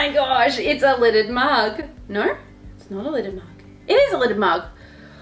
my gosh, it's a lidded mug. No, it's not a lidded mug. It is a lidded mug.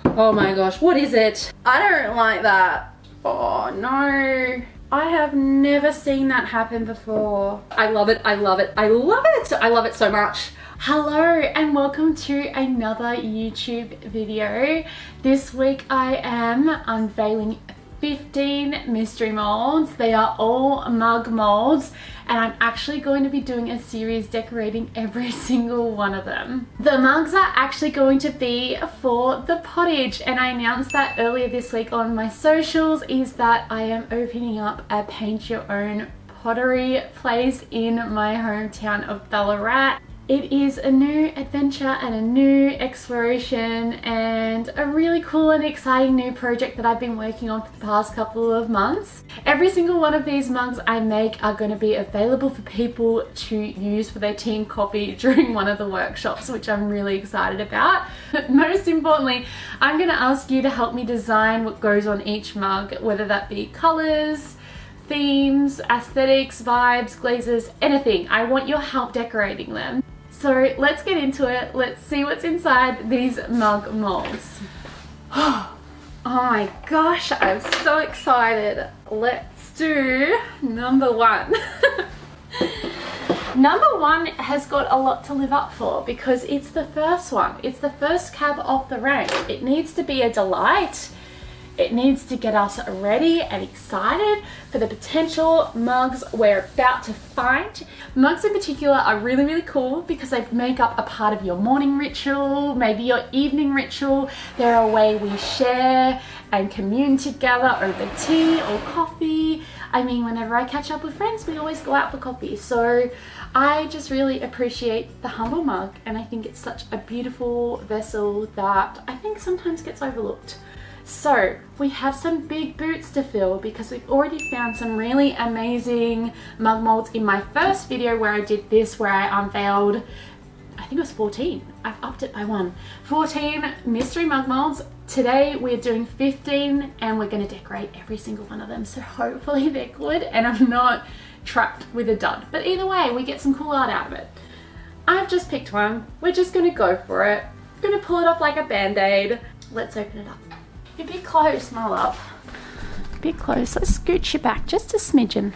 Oh my gosh, what is it? I don't like that. Oh no. I have never seen that happen before. I love it, I love it, I love it. I love it so much. Hello and welcome to another YouTube video. This week I am unveiling 15 mystery molds. They are all mug molds and I'm actually going to be doing a series decorating every single one of them. The mugs are actually going to be for the pottage, and I announced that earlier this week on my socials is that I am opening up a paint your own pottery place in my hometown of Ballarat. It is a new adventure and a new exploration and a really cool and exciting new project that I've been working on for the past couple of months. Every single one of these mugs I make are going to be available for people to use for their tea and coffee during one of the workshops, which I'm really excited about. But most importantly, I'm going to ask you to help me design what goes on each mug, whether that be colors, themes, aesthetics, vibes, glazes, anything. I want your help decorating them. So let's get into it. Let's see what's inside these mug molds. Oh my gosh, I'm so excited. Let's do number one. Number one has got a lot to live up for because it's the first one. It's the first cab off the rank. It needs to be a delight. It needs to get us ready and excited for the potential mugs we're about to find. Mugs in particular are really, really cool because they make up a part of your morning ritual, maybe your evening ritual. They're a way we share and commune together over tea or coffee. I mean, whenever I catch up with friends, we always go out for coffee. So I just really appreciate the humble mug, and I think it's such a beautiful vessel that I think sometimes gets overlooked. So we have some big boots to fill because we've already found some really amazing mug molds in my first video where I did this, where I unveiled, I think it was 14. I've upped it by one. 14 mystery mug molds. Today we're doing 15 and we're going to decorate every single one of them. So hopefully they're good and I'm not trapped with a dud. But either way, we get some cool art out of it. I've just picked one. We're just going to go for it. I'm going to pull it off like a band-aid. Let's open it up. You're a bit close, my love. A bit close. Let's scooch you back just a smidgen.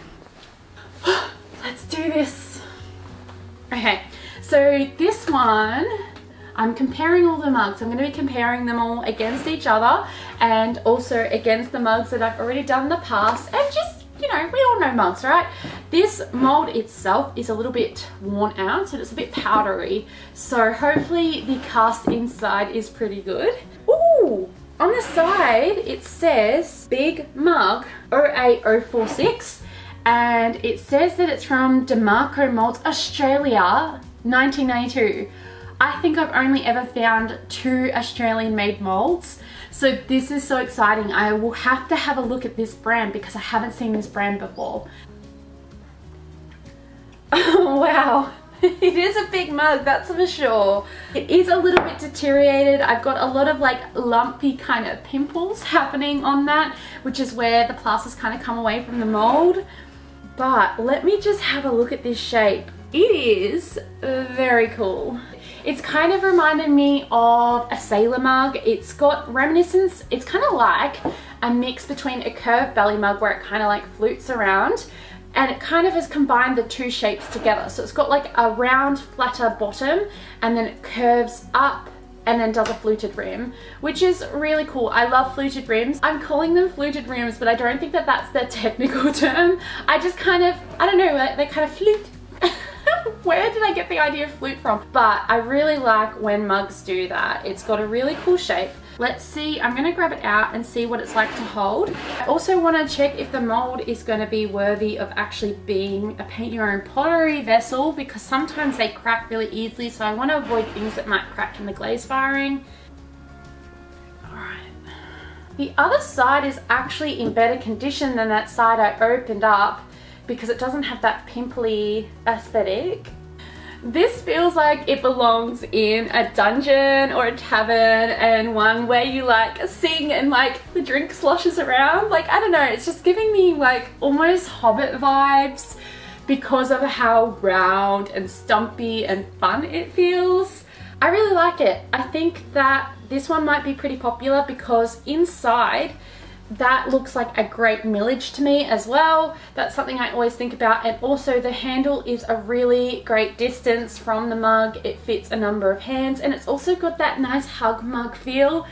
Let's do this. Okay, so this one, I'm comparing all the mugs. I'm going to be comparing them all against each other and also against the mugs that I've already done in the past. And just, you know, we all know mugs, right? This mold itself is a little bit worn out and it's a bit powdery. So hopefully the cast inside is pretty good. Ooh! On the side, it says Big Mug 08046 and it says that it's from DeMarco Molds Australia 1992. I think I've only ever found 2 Australian made molds. So this is so exciting. I will have to have a look at this brand because I haven't seen this brand before. Oh wow. It is a big mug, that's for sure. It is a little bit deteriorated. I've got a lot of like lumpy kind of pimples happening on that, which is where the plasters kind of come away from the mold. But let me just have a look at this shape. It is very cool. It's kind of reminded me of a sailor mug. It's got reminiscence. It's kind of like a mix between a curved belly mug where it kind of like flutes around, and it kind of has combined the two shapes together. So it's got like a round, flatter bottom and then it curves up and then does a fluted rim, which is really cool. I love fluted rims. I'm calling them fluted rims, but I don't think that that's their technical term. I just kind of, I don't know, they kind of flute. Where did I get the idea of flute from? But I really like when mugs do that. It's got a really cool shape. Let's see, I'm gonna grab it out and see what it's like to hold. I also wanna check if the mold is gonna be worthy of actually being a paint your own pottery vessel because sometimes they crack really easily, so I wanna avoid things that might crack from the glaze firing. All right. The other side is actually in better condition than that side I opened up because it doesn't have that pimply aesthetic. This feels like it belongs in a dungeon or a tavern and one where you like sing and like the drink sloshes around. Like, I don't know, it's just giving me like almost Hobbit vibes because of how round and stumpy and fun it feels. I really like it. I think that this one might be pretty popular because inside that looks like a great millage to me as well. That's something I always think about. And also the handle is a really great distance from the mug. It fits a number of hands and it's also got that nice hug mug feel.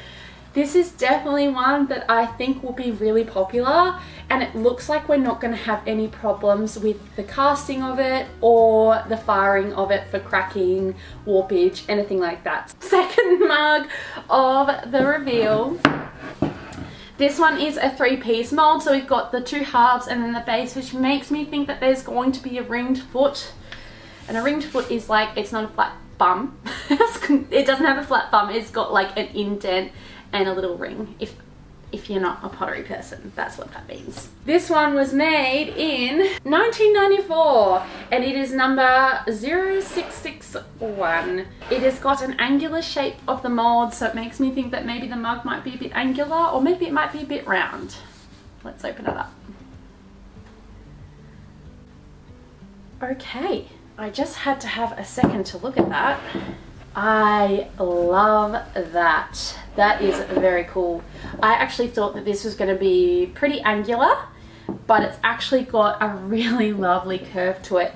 This is definitely one that I think will be really popular, and it looks like we're not going to have any problems with the casting of it or the firing of it for cracking, warpage, anything like that. Second mug of the reveal. This one is a 3-piece mold, so we've got the 2 halves and then the base, which makes me think that there's going to be a ringed foot. And a ringed foot is like, it's not a flat bum. It doesn't have a flat bum, it's got like an indent and a little ring. If you're not a pottery person, that's what that means. This one was made in 1994 and it is number 0661. It has got an angular shape of the mold, so it makes me think that maybe the mug might be a bit angular or maybe it might be a bit round. Let's open it up. Okay, I just had to have a second to look at that. I love that. That is very cool. I actually thought that this was going to be pretty angular, but it's actually got a really lovely curve to it.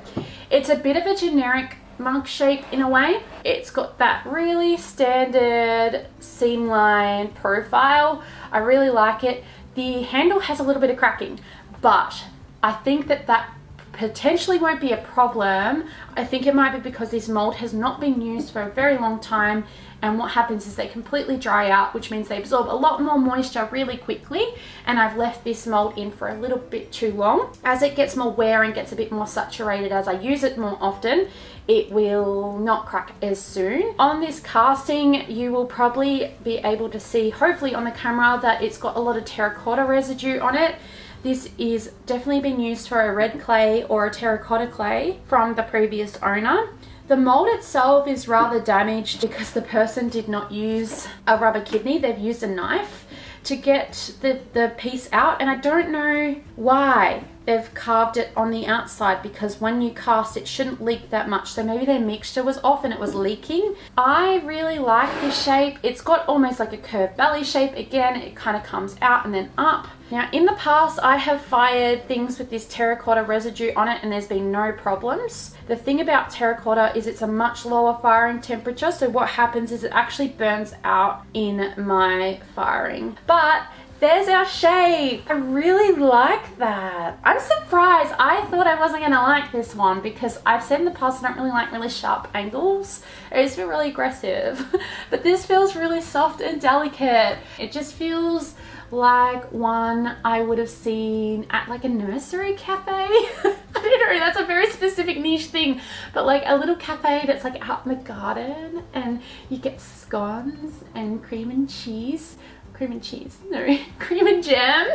It's a bit of a generic mug shape in a way. It's got that really standard seam line profile. I really like it. The handle has a little bit of cracking, but I think that potentially won't be a problem. I think it might be because this mold has not been used for a very long time, and what happens is they completely dry out, which means they absorb a lot more moisture really quickly, and I've left this mold in for a little bit too long. As it gets more wear and gets a bit more saturated, as I use it more often, it will not crack as soon. On this casting, you will probably be able to see, hopefully on the camera, that it's got a lot of terracotta residue on it. This is definitely been used for a red clay or a terracotta clay from the previous owner. The mold itself is rather damaged because the person did not use a rubber kidney. They've used a knife to get the piece out, and I don't know why they've carved it on the outside, because when you cast it shouldn't leak that much, so maybe their mixture was off and it was leaking. I really like this shape. It's got almost like a curved belly shape. Again, it kind of comes out and then up. Now in the past I have fired things with this terracotta residue on it and there's been no problems. The thing about terracotta is it's a much lower firing temperature, so what happens is it actually burns out in my firing. But there's our shape. I really like that. I'm surprised. I thought I wasn't gonna like this one because I've said in the past I don't really like really sharp angles. I just feel really aggressive. But this feels really soft and delicate. It just feels like one I would have seen at like a nursery cafe. I don't know, that's a very specific niche thing, but like a little cafe that's like out in the garden and you get scones and cream and cheese. Cream and cheese, no, cream and jam.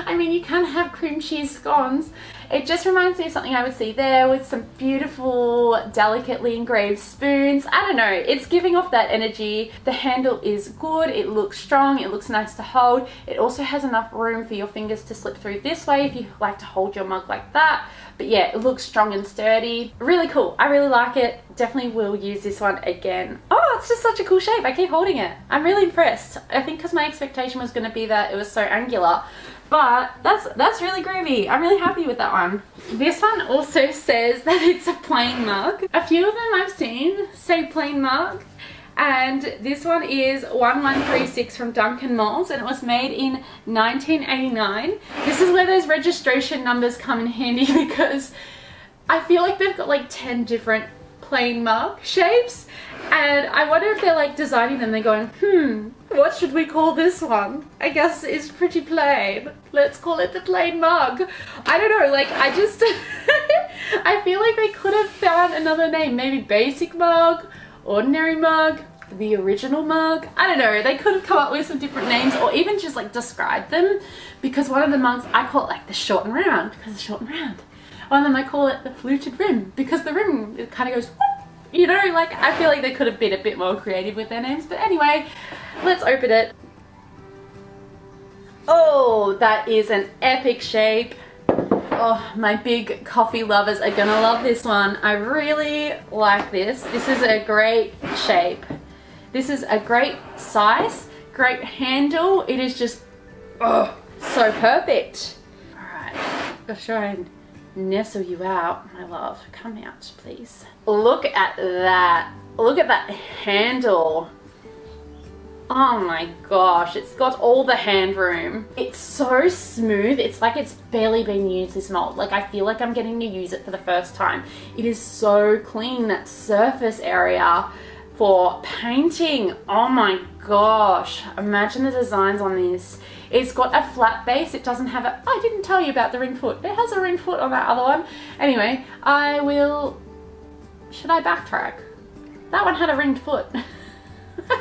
I mean, you can't have cream cheese scones. It just reminds me of something I would see there with some beautiful, delicately engraved spoons. I don't know, it's giving off that energy. The handle is good, it looks strong, it looks nice to hold. It also has enough room for your fingers to slip through this way if you like to hold your mug like that. But yeah, it looks strong and sturdy. Really cool, I really like it. Definitely will use this one again. Oh, it's just such a cool shape, I keep holding it. I'm really impressed. I think because my expectation was gonna be that it was so angular. But that's really groovy. I'm really happy with that one. This one also says that it's a plain mug. A few of them I've seen say plain mug. And this one is 1136 from Duncan Moulds, and it was made in 1989. This is where those registration numbers come in handy because I feel like they've got like 10 different plain mug shapes, and I wonder if they're like designing them, they're going, what should we call this one? I guess it's pretty plain. Let's call it the plain mug. I don't know, like I just I feel like they could have found another name, maybe basic mug, ordinary mug, the original mug. I don't know, they could have come up with some different names or even just like describe them, because one of the mugs I call it like the short and round because it's short and round. One of them I call it the fluted rim because the rim, it kind of goes whoop, you know, like I feel like they could have been a bit more creative with their names. But anyway, let's open it. Oh, that is an epic shape. Oh, my big coffee lovers are gonna love this one. I really like this. This is a great shape. This is a great size, great handle. It is just, oh, so perfect. All right, I'll try and nestle you out, my love. Come out, please. Look at that. Look at that handle. Oh my gosh, it's got all the hand room. It's so smooth. It's like it's barely been used, this mold. Like I feel like I'm getting to use it for the first time. It is so clean, that surface area for painting. Oh my gosh, imagine the designs on this. It's got a flat base. It doesn't have a, I didn't tell you about the ring foot. It has a ring foot on that other one. Anyway, should I backtrack? That one had a ringed foot.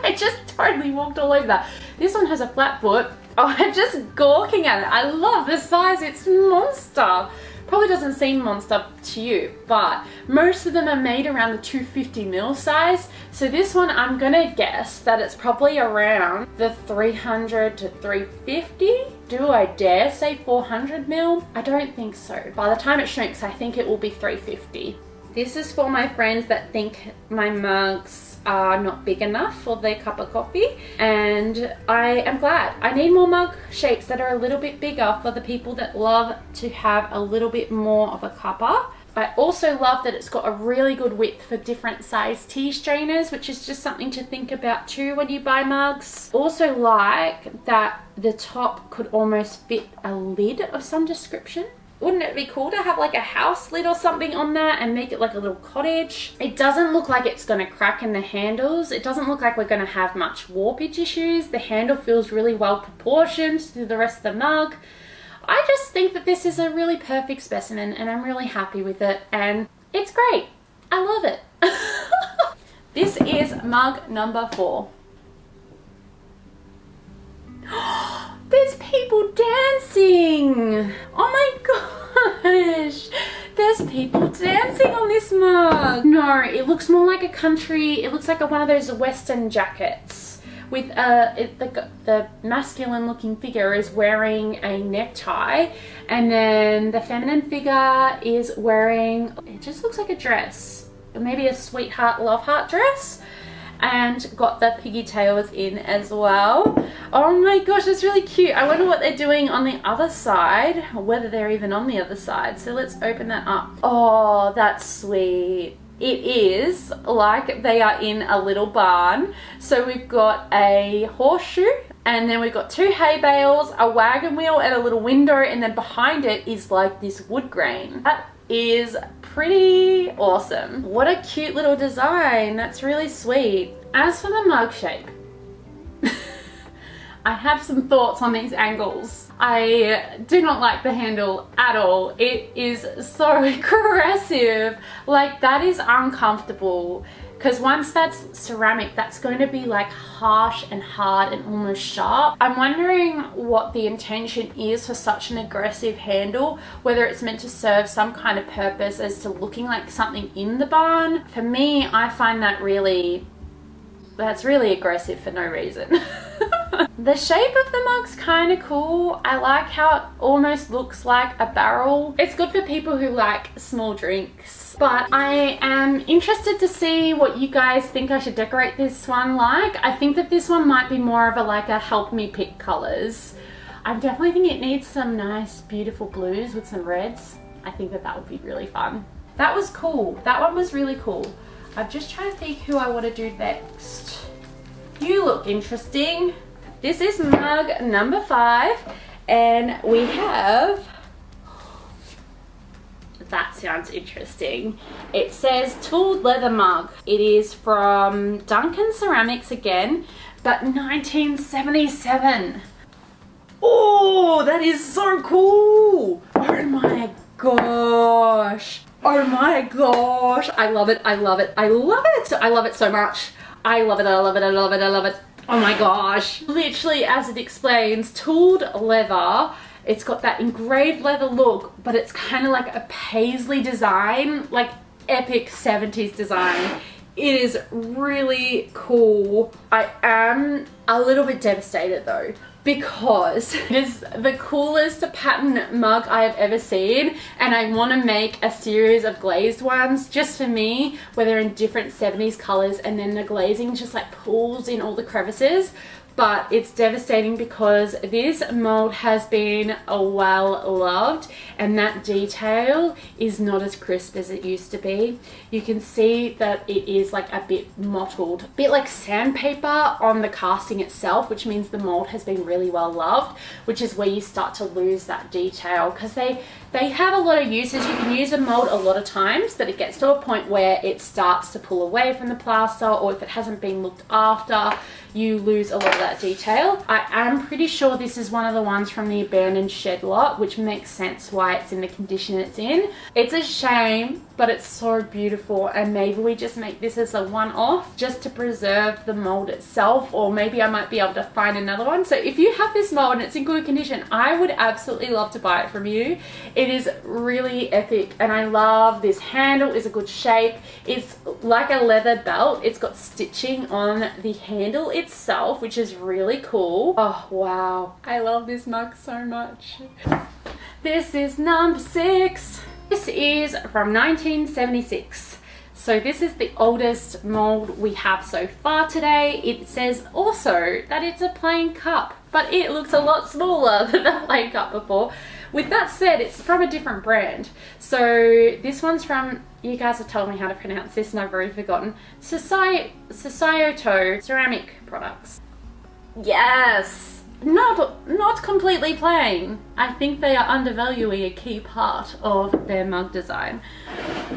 I just totally walked all over that. This one has a flat foot. Oh, I'm just gawking at it. I love the size. It's monster. Probably doesn't seem monster to you, but most of them are made around the 250 ml size. So this one, I'm gonna guess that it's probably around the 300 to 350. Do I dare say 400 ml? I don't think so. By the time it shrinks, I think it will be 350. This is for my friends that think my mugs are not big enough for their cup of coffee, and I am glad. I need more mug shapes that are a little bit bigger for the people that love to have a little bit more of a cuppa. I also love that it's got a really good width for different size tea strainers, which is just something to think about too when you buy mugs. Also like that the top could almost fit a lid of some description. Wouldn't it be cool to have like a house lid or something on that and make it like a little cottage? It doesn't look like it's going to crack in the handles. It doesn't look like we're going to have much warpage issues. The handle feels really well proportioned to the rest of the mug. I just think that this is a really perfect specimen and I'm really happy with it and it's great. I love it. This is mug number 4. There's people dancing! Oh my gosh! There's people dancing on this mug! No, it looks more like a country, it looks like one of those western jackets with the masculine looking figure is wearing a necktie and then the feminine figure is wearing, it just looks like a dress, maybe a sweetheart love heart dress, and got the pigtails in as well. Oh my gosh, that's really cute. I wonder what they're doing on the other side, or whether they're even on the other side. So let's open that up. Oh, that's sweet. It is like they are in a little barn. So we've got a horseshoe and then we've got 2 hay bales, a wagon wheel and a little window, and then behind it is like this wood grain. That is pretty awesome. What a cute little design. That's really sweet. As for the mug shape, I have some thoughts on these angles. I do not like the handle at all. It is so aggressive. Like that is uncomfortable. Because once that's ceramic, that's going to be like harsh and hard and almost sharp. I'm wondering what the intention is for such an aggressive handle, whether it's meant to serve some kind of purpose as to looking like something in the barn. For me, I find that that's really aggressive for no reason. The shape of the mug's kind of cool. I like how it almost looks like a barrel. It's good for people who like small drinks. But I am interested to see what you guys think I should decorate this one like. I think that this one might be more of a help me pick colors. I definitely think it needs some nice beautiful blues with some reds. I think that would be really fun. That was cool. That one was really cool. I'm just trying to think who I want to do next. You look interesting. This is mug number 5 and we have, that sounds interesting. It says tooled leather mug. It is from Duncan Ceramics again, but 1977. Oh, that is so cool. Oh my gosh. Oh my gosh. I love it. I love it. I love it. I love it so much. I love it. I love it. I love it. I love it. Oh my gosh. Literally, as it explains, tooled leather. It's got that engraved leather look, but it's kind of like a paisley design, like epic 70s design. It is really cool. I am a little bit devastated though, because it is the coolest pattern mug I have ever seen, and I want to make a series of glazed ones just for me where they're in different 70s colors and then the glazing just like pulls in all the crevices. But it's devastating because this mold has been well loved and that detail is not as crisp as it used to be. You can see that it is like a bit mottled, a bit like sandpaper on the casting itself, which means the mold has been really well loved, which is where you start to lose that detail because they have a lot of uses. You can use a mold a lot of times, but it gets to a point where it starts to pull away from the plaster, or if it hasn't been looked after, you lose a lot of that detail. I am pretty sure this is one of the ones from the abandoned shed lot, which makes sense why it's in the condition it's in. It's a shame, but it's so beautiful, and maybe we just make this as a one-off just to preserve the mold itself, or maybe I might be able to find another one. So if you have this mold and it's in good condition, I would absolutely love to buy it from you. It is really epic, and I love this handle. Is a good shape. It's like a leather belt. It's got stitching on the handle itself, which is really cool. Oh wow, I love this mug so much. This is number 6. This is from 1976. So this is the oldest mold we have so far today. It says also that it's a plain cup, but it looks a lot smaller than the plain cup before. With that said, it's from a different brand. So this one's from, you guys have told me how to pronounce this and I've already forgotten, Societo Ceramic Products. Yes! Not completely plain. I think they are undervaluing a key part of their mug design.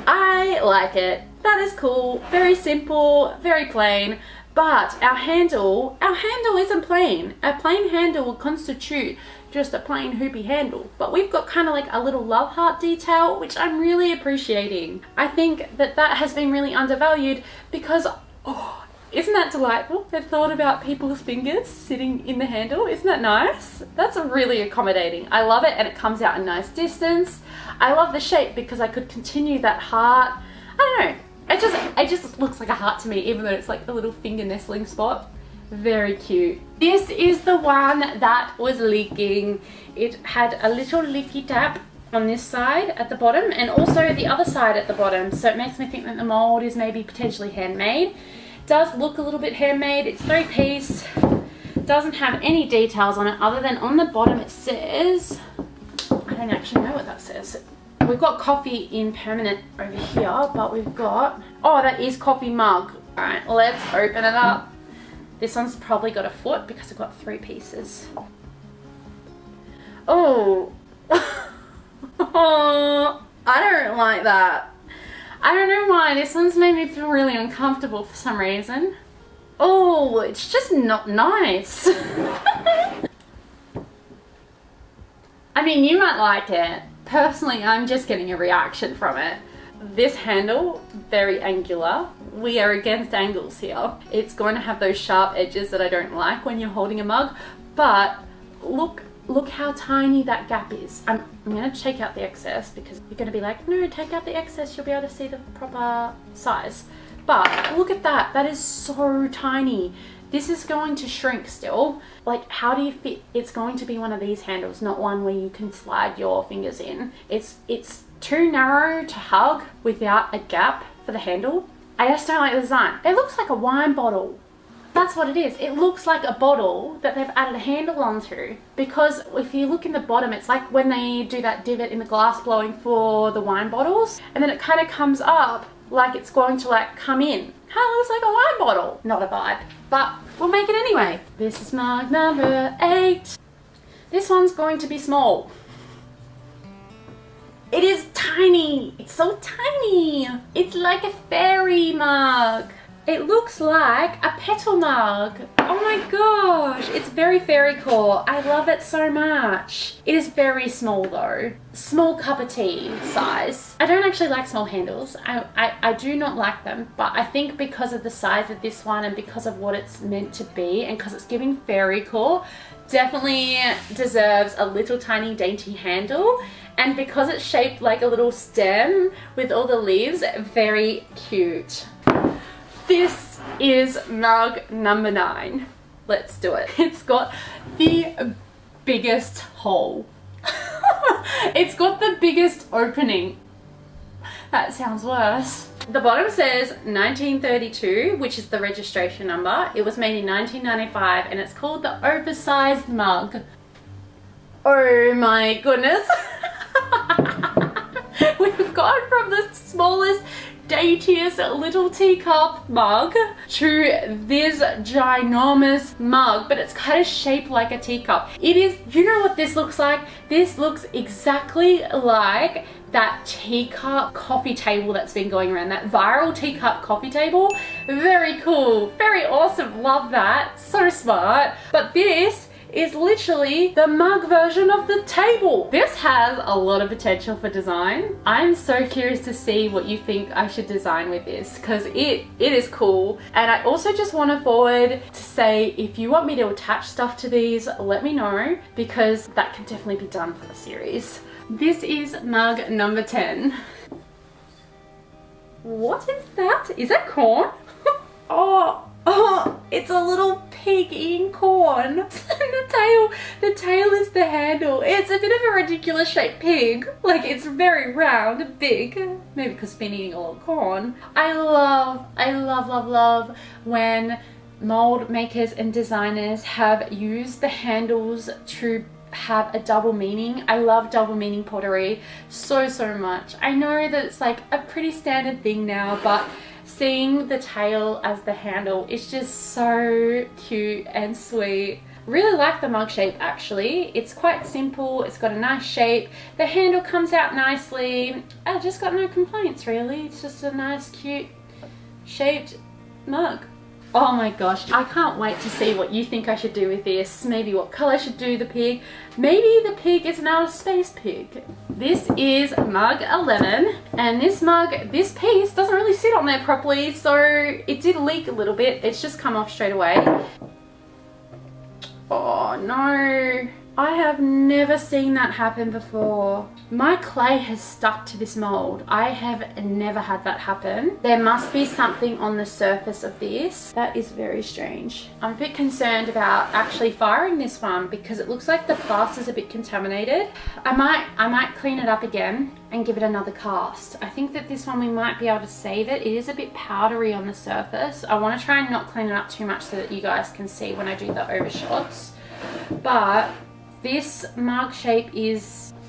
I like it. That is cool. Very simple, very plain. But our handle isn't plain. A plain handle will constitute just a plain hoopy handle, but we've got kind of like a little love heart detail, which I'm really appreciating. I think that has been really undervalued because, oh, isn't that delightful? They've thought about people's fingers sitting in the handle. Isn't that nice? That's really accommodating. I love it, and it comes out a nice distance. I love the shape because I could continue that heart. I don't know. It just looks like a heart to me, even though it's like the little finger nestling spot. Very cute. This is the one that was leaking. It had a little leaky tap on this side at the bottom and also the other side at the bottom. So it makes me think that the mold is maybe potentially handmade. Does look a little bit handmade. It's 3-piece. Doesn't have any details on it other than on the bottom it says, I don't actually know what that says. We've got coffee in permanent over here, but we've got, oh, that is coffee mug. All right, let's open it up. This one's probably got a foot because I've got 3 pieces. Oh, oh, I don't like that. I don't know why. This one's made me feel really uncomfortable for some reason. Oh, it's just not nice. I mean, you might like it. Personally, I'm just getting a reaction from it. This handle, very angular. We are against angles here. It's going to have those sharp edges that I don't like when you're holding a mug, but look how tiny that gap is. I'm going to take out the excess because you're going to be like, no, take out the excess, you'll be able to see the proper size. But look at that, that is so tiny. This is going to shrink still. Like, how do you fit? It's going to be one of these handles, not one where you can slide your fingers in. It's too narrow to hug without a gap for the handle. I just don't like the design. It looks like a wine bottle. That's what it is. It looks like a bottle that they've added a handle onto, because if you look in the bottom, it's like when they do that divot in the glass blowing for the wine bottles, and then it kind of comes up like it's going to like come in. Kind of looks like a wine bottle. Not a vibe, but we'll make it anyway. This is mug number 8. This one's going to be small. It is tiny. It's so tiny. It's like a fairy mug. It looks like a petal mug. Oh my gosh, it's very fairy core. I love it so much. It is very small though. Small cup of tea size. I don't actually like small handles. I do not like them, but I think because of the size of this one and because of what it's meant to be and because it's giving fairy core, definitely deserves a little tiny dainty handle. And because it's shaped like a little stem with all the leaves, very cute. This is mug number 9. Let's do it. It's got the biggest hole. It's got the biggest opening. That sounds worse. The bottom says 1932, which is the registration number. It was made in 1995 and it's called the oversized mug. Oh my goodness. We've gone from the smallest, daintiest little teacup mug to this ginormous mug, but it's kind of shaped like a teacup. It is, you know what this looks like? This looks exactly like that teacup coffee table that's been going around, that viral teacup coffee table. Very cool, very awesome, love that, so smart. But this is literally the mug version of the table. This has a lot of potential for design. I'm so curious to see what you think I should design with this, because it is cool. And I also just want to forward to say, if you want me to attach stuff to these, let me know, because that can definitely be done for the series. This is mug number 10. What is that? Is that corn? Oh, it's a little pig eating corn. the tail is the handle. It's a bit of a ridiculous shaped pig. Like, it's very round and big. Maybe because it's been eating a lot of corn. I love when mold makers and designers have used the handles to have a double meaning. I love double meaning pottery so much. I know that it's like a pretty standard thing now, but seeing the tail as the handle is just so cute and sweet. Really like the mug shape actually. It's quite simple, it's got a nice shape, the handle comes out nicely. I just got no complaints really. It's just a nice cute shaped mug. Oh my gosh, I can't wait to see what you think I should do with this. Maybe what color I should do the pig. Maybe the pig is an outer space pig. This is mug 11, and this piece doesn't really sit on there properly, so it did leak a little bit. It's just come off straight away. Oh no, I have never seen that happen before. My clay has stuck to this mold. I have never had that happen. There must be something on the surface of this. That is very strange. I'm a bit concerned about actually firing this one because it looks like the plaster's a bit contaminated. I might clean it up again and give it another cast. I think that this one we might be able to save it. It is a bit powdery on the surface. I want to try and not clean it up too much so that you guys can see when I do the overshots. But this mug shape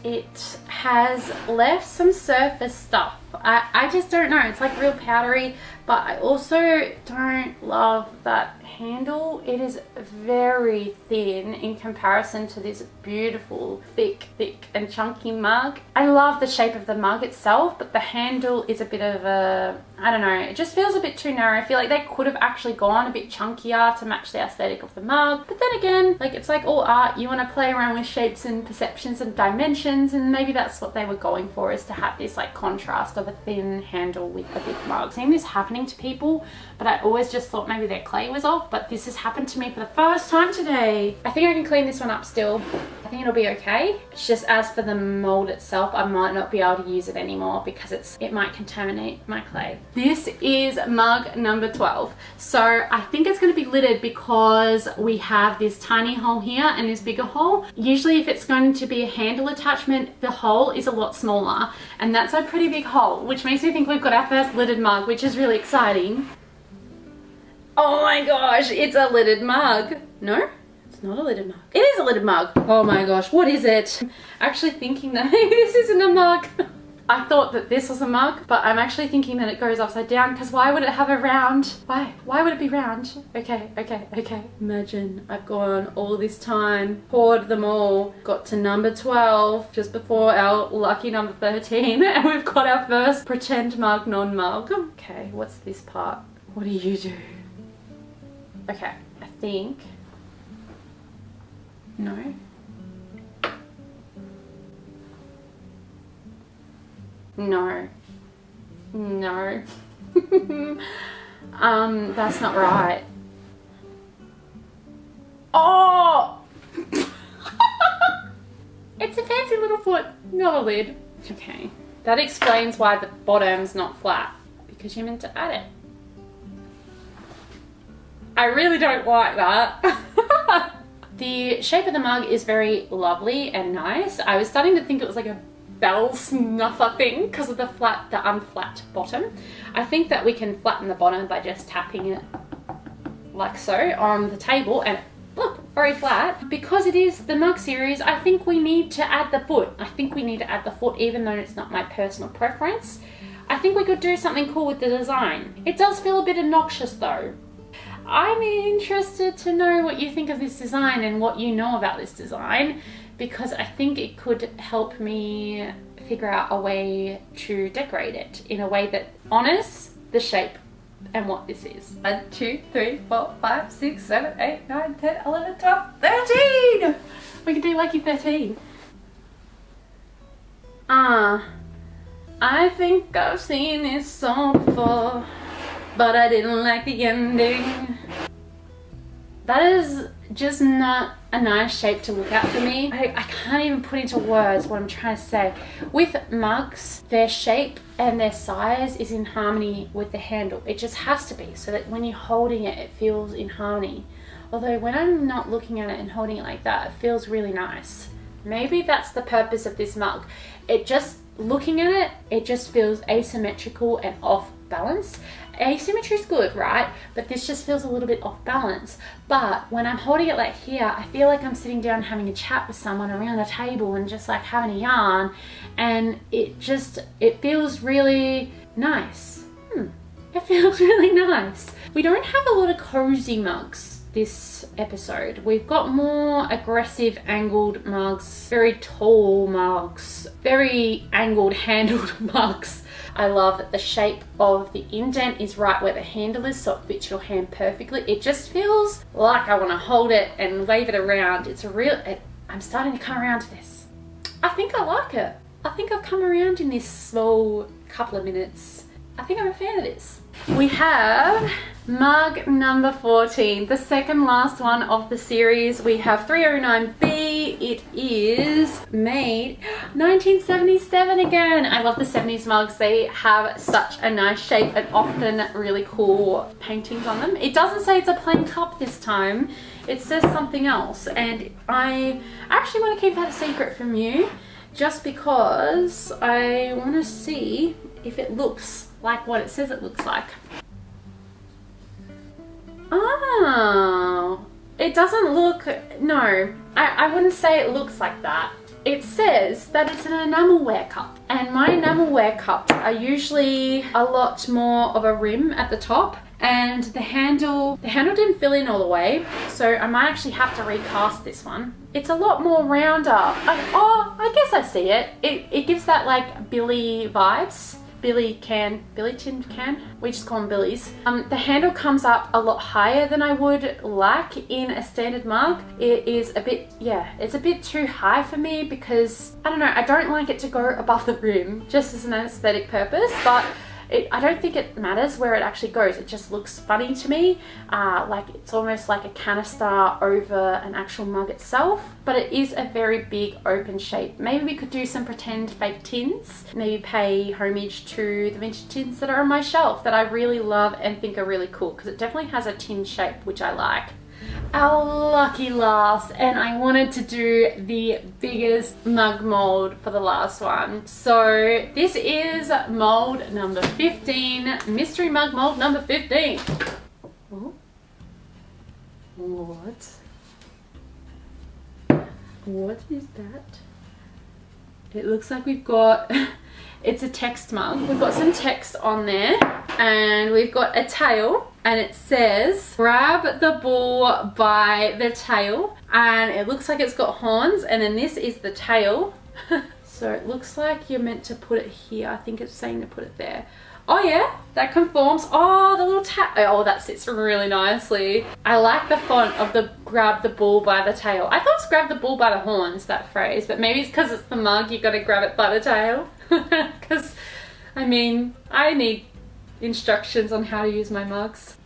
it has left some surface stuff. I just don't know. It's like real powdery, but I also don't love that handle. It is very thin in comparison to this beautiful, thick and chunky mug. I love the shape of the mug itself, but the handle is a bit of a, I don't know, it just feels a bit too narrow. I feel like they could have actually gone a bit chunkier to match the aesthetic of the mug. But then again, like, it's like all art. You want to play around with shapes and perceptions and dimensions, and maybe that's what they were going for, is to have this like contrast of a thin handle with a big mug. I've seen this happening to people, but I always just thought maybe their clay was off, but this has happened to me for the first time today. I think I can clean this one up still. I think it'll be okay. It's just, as for the mold itself, I might not be able to use it anymore because it might contaminate my clay. This is mug number 12. So I think it's going to be lidded because we have this tiny hole here and this bigger hole. Usually if it's going to be a handle attachment, the hole is a lot smaller, and that's a pretty big hole, which makes me think we've got our first lidded mug, which is really exciting. Oh my gosh, it's a lidded mug. No? Not a lidded mug. It is a lidded mug. Oh my gosh, what is it? I'm actually thinking that maybe this isn't a mug. I thought that this was a mug, but I'm actually thinking that it goes upside down, because why would it have a round? Why would it be round? Okay. Imagine I've gone all this time, poured them all, got to number 12, just before our lucky number 13, and we've got our first pretend mug, non-mug. Okay, what's this part? What do you do? Okay, I think... No. That's not right. Oh! It's a fancy little foot, not a lid. Okay, that explains why the bottom's not flat, because you're meant to add it. I really don't like that. The shape of the mug is very lovely and nice. I was starting to think it was like a bell snuffer thing because of the unflat bottom. I think that we can flatten the bottom by just tapping it like so on the table, and look, very flat. Because it is the mug series, I think we need to add the foot. I think we need to add the foot, even though it's not my personal preference. I think we could do something cool with the design. It does feel a bit obnoxious though. I'm interested to know what you think of this design and what you know about this design, because I think it could help me figure out a way to decorate it in a way that honors the shape and what this is. 1, 2, 3, 4, 5, 6, 7, 8, 9, 10, 11, 12, 13! We can do lucky 13. I think I've seen this song before, but I didn't like the ending. That is just not a nice shape to look at for me. I can't even put into words what I'm trying to say. With mugs, their shape and their size is in harmony with the handle. It just has to be, so that when you're holding it, it feels in harmony. Although when I'm not looking at it and holding it like that, it feels really nice. Maybe that's the purpose of this mug. Looking at it, it just feels asymmetrical and off balance. Asymmetry is good, right? But this just feels a little bit off balance. But when I'm holding it like here, I feel like I'm sitting down having a chat with someone around a table and just like having a yarn, and it feels really nice. It feels really nice. We don't have a lot of cozy mugs this episode. We've got more aggressive angled mugs, very tall mugs, very angled handled mugs. I love that the shape of the indent is right where the handle is, so it fits your hand perfectly. It just feels like I want to hold it and wave it around. I'm starting to come around to this. I think I like it. I think I've come around in this small couple of minutes. I think I'm a fan of this. We have mug number 14, the second last one of the series. We have 309B. It is made 1977 again. I love the 70s mugs. They have such a nice shape and often really cool paintings on them. It doesn't say it's a plain cup this time. It says something else, and I actually want to keep that a secret from you, just because I want to see if it looks like what it says it looks like. Oh, it doesn't look, no, I wouldn't say it looks like that. It says that it's an Enamelware cup, and my Enamelware cups are usually a lot more of a rim at the top, and the handle didn't fill in all the way, so I might actually have to recast this one. It's a lot more rounder. I guess I see it. It gives that like Billy vibes. Billy tin can, we just call them Billies. The handle comes up a lot higher than I would like in a standard mug. It is a bit, it's a bit too high for me because, I don't know, I don't like it to go above the rim just as an aesthetic purpose, but I don't think it matters where it actually goes. It just looks funny to me, like it's almost like a canister over an actual mug itself, but it is a very big open shape. Maybe we could do some pretend fake tins, maybe pay homage to the vintage tins that are on my shelf that I really love and think are really cool, because it definitely has a tin shape, which I like. Our lucky last, and I wanted to do the biggest mug mold for the last one. So this is mold number 15, mystery mug mold number 15. Ooh. What is that? It looks like we've got, it's a text mug. We've got some text on there, and we've got a tail, and it says, grab the bull by the tail, and it looks like it's got horns, and then this is the tail. So it looks like you're meant to put it here. I think it's saying to put it there. Oh yeah, that conforms. Oh, the little oh, that sits really nicely. I like the font of the grab the bull by the tail. I thought it was grab the bull by the horns, that phrase, but maybe it's because it's the mug, you gotta grab it by the tail. Because, I mean, I need instructions on how to use my mugs.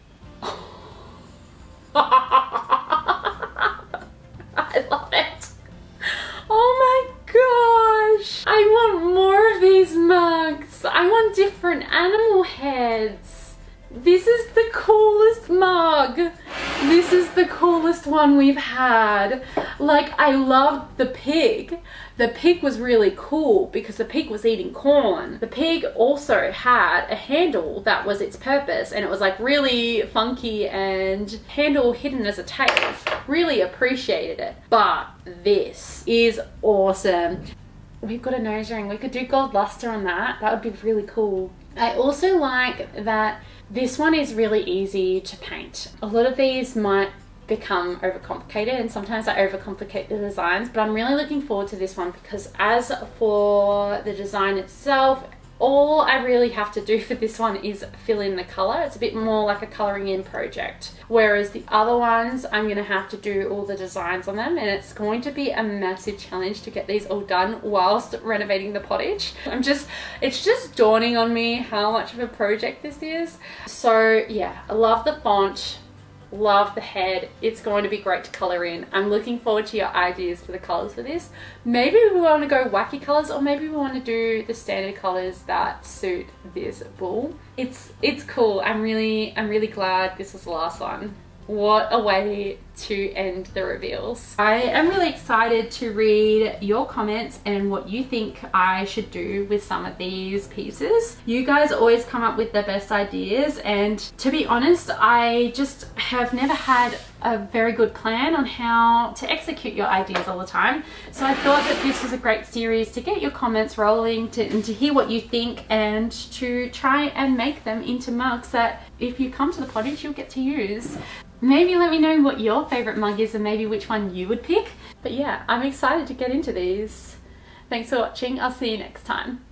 I love it. Oh my gosh. I want more of these mugs. I want different animal heads. This is the coolest mug. This is the coolest one we've had. Like, I loved the pig. The pig was really cool because the pig was eating corn. The pig also had a handle that was its purpose, and it was like really funky and handle hidden as a tail. Really appreciated it. But this is awesome. We've got a nose ring. We could do gold luster on that. That would be really cool. I also like that this one is really easy to paint. A lot of these might become overcomplicated, and sometimes I overcomplicate the designs, but I'm really looking forward to this one because as for the design itself, all I really have to do for this one is fill in the color. It's a bit more like a coloring in project, whereas the other ones I'm gonna have to do all the designs on them, and it's going to be a massive challenge to get these all done whilst renovating the pottage. It's just dawning on me how much of a project this is. So yeah, I love the font, love the head. It's going to be great to color in. I'm looking forward to your ideas for the colors for this. Maybe we want to go wacky colors, or maybe we want to do the standard colors that suit this bull. It's cool. I'm really glad this was the last one. What a way to end the reveals. I am really excited to read your comments and what you think I should do with some of these pieces. You guys always come up with the best ideas, and to be honest, I just have never had a very good plan on how to execute your ideas all the time. So I thought that this was a great series to get your comments rolling, and to hear what you think, and to try and make them into mugs that if you come to the pottage you'll get to use. Maybe let me know what your favorite mug is and maybe which one you would pick. But yeah, I'm excited to get into these. Thanks for watching. I'll see you next time.